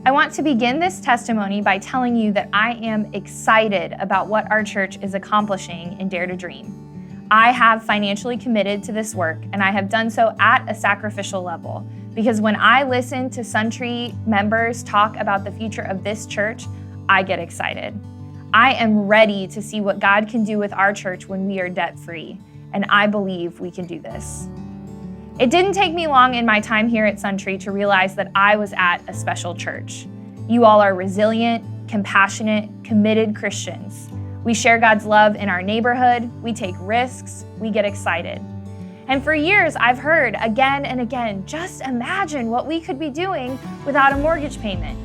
I want to begin this testimony by telling you that I am excited about what our church is accomplishing in Dare to Dream. I have financially committed to this work, and I have done so at a sacrificial level, because when I listen to Suntree members talk about the future of this church, I get excited. I am ready to see what God can do with our church when we are debt-free, and I believe we can do this. It didn't take me long in my time here at Suntree to realize that I was at a special church. You all are resilient, compassionate, committed Christians. We share God's love in our neighborhood, we take risks, we get excited. And for years, I've heard again and again, just imagine what we could be doing without a mortgage payment.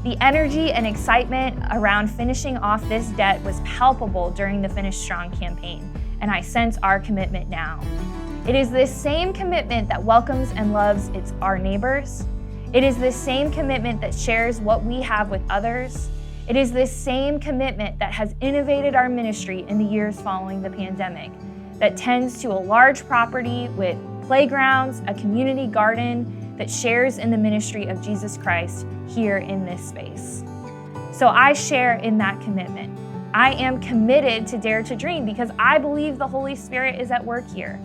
The energy and excitement around finishing off this debt was palpable during the Finish Strong campaign, and I sense our commitment now. It is this same commitment that welcomes and loves our neighbors. It is this same commitment that shares what we have with others. It is this same commitment that has innovated our ministry in the years following the pandemic, that tends to a large property with playgrounds, a community garden that shares in the ministry of Jesus Christ here in this space. So I share in that commitment. I am committed to Dare to Dream because I believe the Holy Spirit is at work here.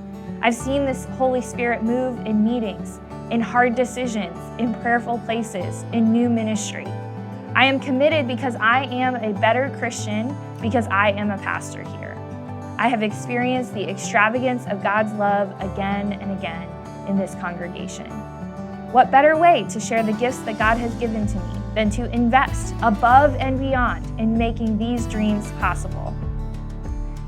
I've seen this Holy Spirit move in meetings, in hard decisions, in prayerful places, in new ministry. I am committed because I am a better Christian because I am a pastor here. I have experienced the extravagance of God's love again and again in this congregation. What better way to share the gifts that God has given to me than to invest above and beyond in making these dreams possible?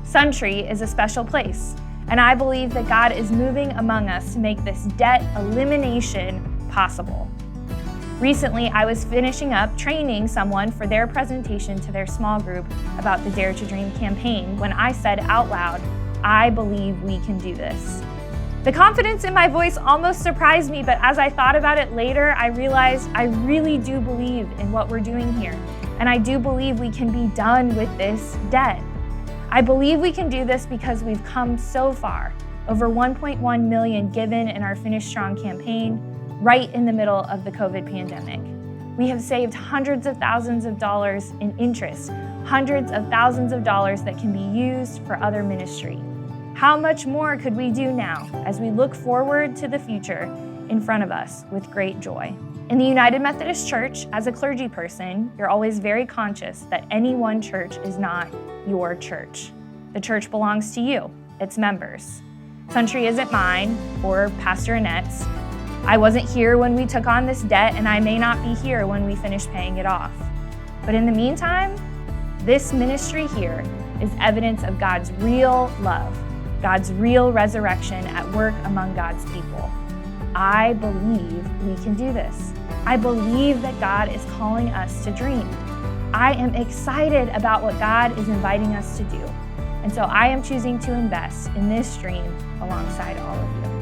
Suntree is a special place, and I believe that God is moving among us to make this debt elimination possible. Recently, I was finishing up training someone for their presentation to their small group about the Dare to Dream campaign when I said out loud, I believe we can do this. The confidence in my voice almost surprised me, but as I thought about it later, I realized I really do believe in what we're doing here, and I do believe we can be done with this debt. I believe we can do this because we've come so far, over 1.1 million given in our Finish Strong campaign, right in the middle of the COVID pandemic. We have saved hundreds of thousands of dollars in interest, hundreds of thousands of dollars that can be used for other ministry. How much more could we do now as we look forward to the future in front of us with great joy? In the United Methodist Church, as a clergy person, you're always very conscious that any one church is not your church. The church belongs to you, its members. Suntree isn't mine or Pastor Annette's. I wasn't here when we took on this debt, and I may not be here when we finish paying it off. But in the meantime, this ministry here is evidence of God's real love, God's real resurrection at work among God's people. I believe we can do this. I believe that God is calling us to dream. I am excited about what God is inviting us to do. And so I am choosing to invest in this dream alongside all of you.